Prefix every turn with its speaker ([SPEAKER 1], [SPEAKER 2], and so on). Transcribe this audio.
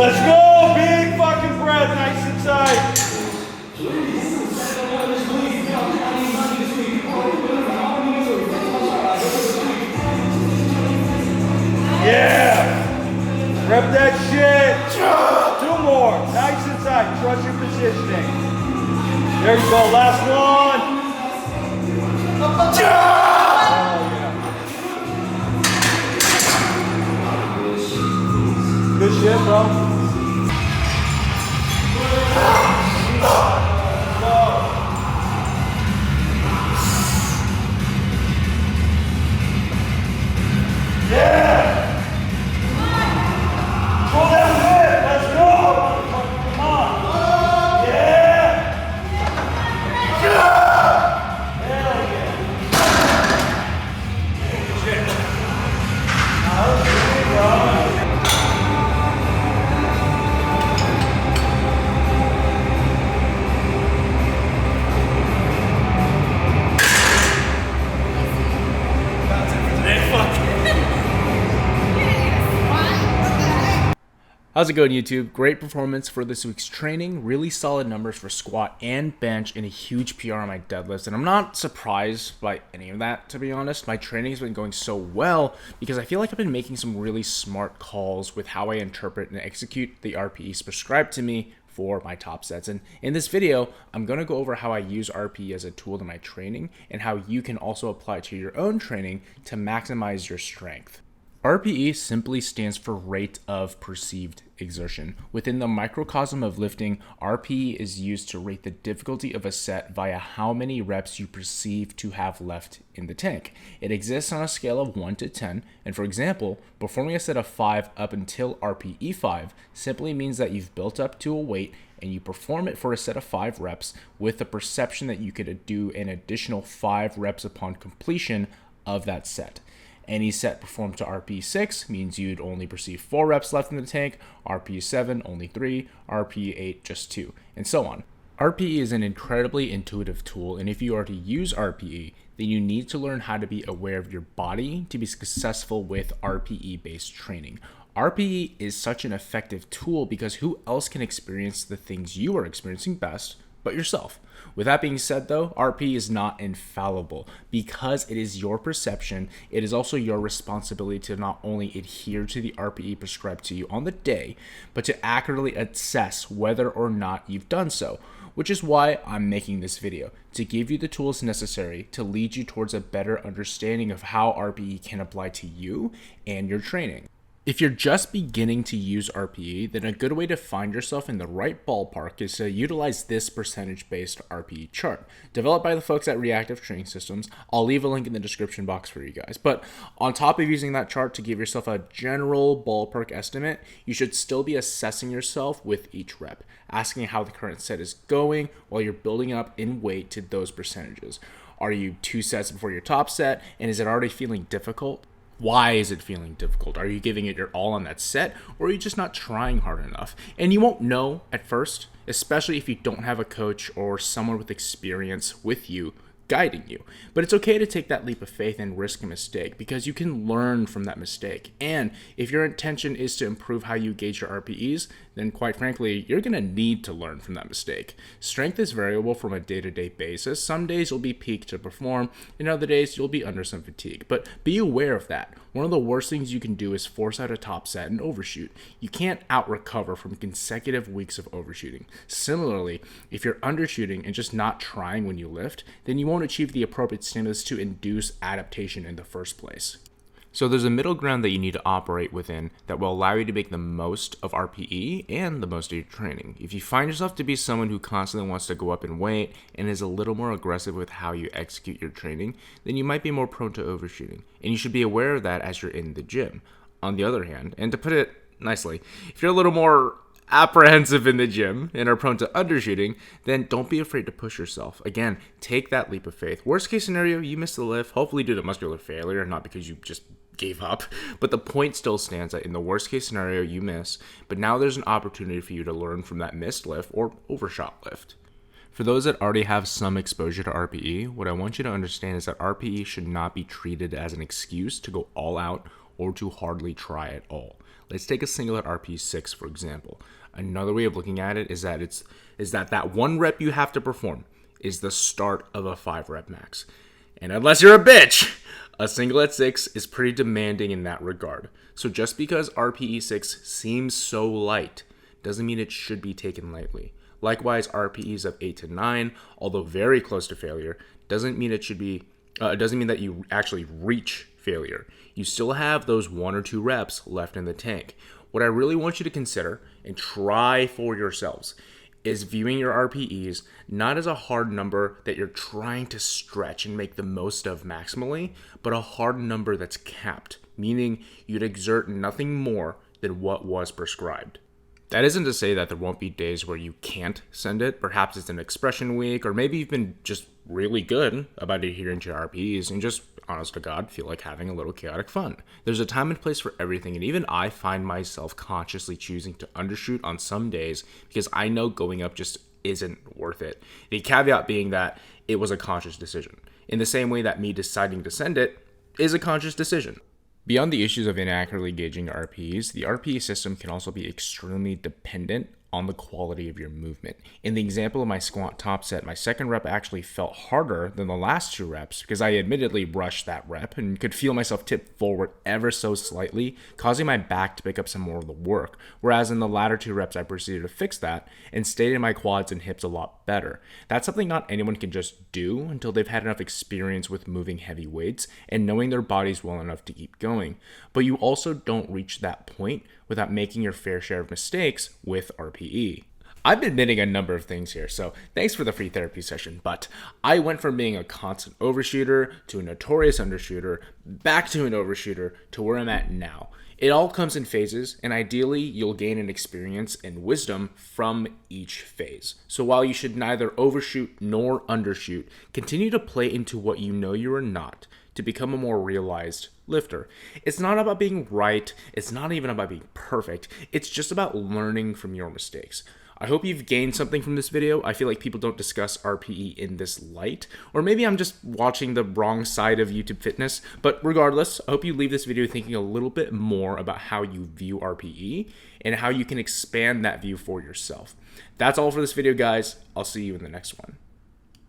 [SPEAKER 1] Let's go! Big fucking breath, nice and tight. Yeah! Rep that shit! 2 more, nice and tight, trust your positioning. There you go, last one. Oh, yeah. Good shit, bro. Yeah! Pull that hip, let's go! Come on! Yeah! Hell yeah! Shit. That was good, bro.
[SPEAKER 2] How's it going, YouTube? Great performance for this week's training. Really solid numbers for squat and bench, and a huge PR on my deadlifts. And I'm not surprised by any of that, to be honest. My training has been going so well because I feel like I've been making some really smart calls with how I interpret and execute the RPEs prescribed to me for my top sets. And in this video, I'm going to go over how I use RPE as a tool in my training and how you can also apply it to your own training to maximize your strength. RPE simply stands for rate of perceived exertion. Within the microcosm of lifting, RPE is used to rate the difficulty of a set via how many reps you perceive to have left in the tank. It exists on a scale of 1 to 10, and for example, performing a set of 5 up until RPE 5 simply means that you've built up to a weight and you perform it for a set of 5 reps with the perception that you could do an additional 5 reps upon completion of that set. Any set performed to RPE 6 means you'd only perceive 4 reps left in the tank, RPE 7 only 3, RPE 8 just 2, and so on. RPE is an incredibly intuitive tool, and if you are to use RPE, then you need to learn how to be aware of your body to be successful with RPE-based training. RPE is such an effective tool because who else can experience the things you are experiencing best but yourself? With that being said though, RPE is not infallible. Because it is your perception, it is also your responsibility to not only adhere to the RPE prescribed to you on the day, but to accurately assess whether or not you've done so, which is why I'm making this video, to give you the tools necessary to lead you towards a better understanding of how RPE can apply to you and your training. If you're just beginning to use RPE, then a good way to find yourself in the right ballpark is to utilize this percentage-based RPE chart, developed by the folks at Reactive Training Systems. I'll leave a link in the description box for you guys. But on top of using that chart to give yourself a general ballpark estimate, you should still be assessing yourself with each rep, asking how the current set is going while you're building up in weight to those percentages. Are you 2 sets before your top set, and is it already feeling difficult? Why is it feeling difficult? Are you giving it your all on that set, or are you just not trying hard enough? And you won't know at first, especially if you don't have a coach or someone with experience with you guiding you. But it's okay to take that leap of faith and risk a mistake because you can learn from that mistake. And if your intention is to improve how you gauge your RPEs, then quite frankly, you're going to need to learn from that mistake. Strength is variable from a day-to-day basis. Some days you'll be peaked to perform, and other days you'll be under some fatigue. But be aware of that. One of the worst things you can do is force out a top set and overshoot. You can't out-recover from consecutive weeks of overshooting. Similarly, if you're undershooting and just not trying when you lift, then you won't achieve the appropriate stimulus to induce adaptation in the first place. So there's a middle ground that you need to operate within that will allow you to make the most of RPE and the most of your training. If you find yourself to be someone who constantly wants to go up in weight and is a little more aggressive with how you execute your training, then you might be more prone to overshooting. And you should be aware of that as you're in the gym. On the other hand, and to put it nicely, if you're a little more apprehensive in the gym and are prone to undershooting, then don't be afraid to push yourself. Again, take that leap of faith. Worst case scenario, you miss the lift, hopefully due to muscular failure, not because you just gave up. But the point still stands that in the worst case scenario, you miss, but now there's an opportunity for you to learn from that missed lift or overshot lift. For those that already have some exposure to RPE, what I want you to understand is that RPE should not be treated as an excuse to go all out or to hardly try at all. Let's take a single at RPE 6 for example. Another way of looking at it is that one rep you have to perform is the start of a 5 rep max. And unless you're a bitch, a single at 6 is pretty demanding in that regard. So just because RPE 6 seems so light doesn't mean it should be taken lightly. Likewise, RPEs of 8 to 9, although very close to failure, doesn't mean that you actually reach failure. You still have those 1 or 2 reps left in the tank. What I really want you to consider and try for yourselves is viewing your RPEs not as a hard number that you're trying to stretch and make the most of maximally, but a hard number that's capped, meaning you'd exert nothing more than what was prescribed. That isn't to say that there won't be days where you can't send it. Perhaps it's an expression week, or maybe you've been just really good about adhering to your RPEs and just, honest to God, feel like having a little chaotic fun. There's a time and place for everything, and even I find myself consciously choosing to undershoot on some days because I know going up just isn't worth it. The caveat being that it was a conscious decision, in the same way that me deciding to send it is a conscious decision. Beyond the issues of inaccurately gauging RPEs, the RPE system can also be extremely dependent on the quality of your movement. In the example of my squat top set, my second rep actually felt harder than the last 2 reps because I admittedly rushed that rep and could feel myself tip forward ever so slightly, causing my back to pick up some more of the work. Whereas in the latter 2 reps, I proceeded to fix that and stayed in my quads and hips a lot better. That's something not anyone can just do until they've had enough experience with moving heavy weights and knowing their bodies well enough to keep going. But you also don't reach that point without making your fair share of mistakes with RPE. I've been admitting a number of things here, so thanks for the free therapy session, but I went from being a constant overshooter to a notorious undershooter, back to an overshooter, to where I'm at now. It all comes in phases, and ideally, you'll gain an experience and wisdom from each phase. So while you should neither overshoot nor undershoot, continue to play into what you know you are not to become a more realized lifter. It's not about being right. It's not even about being perfect. It's just about learning from your mistakes. I hope you've gained something from this video. I feel like people don't discuss RPE in this light, or maybe I'm just watching the wrong side of YouTube fitness, but regardless, I hope you leave this video thinking a little bit more about how you view RPE and how you can expand that view for yourself. That's all for this video, guys. I'll see you in the next one.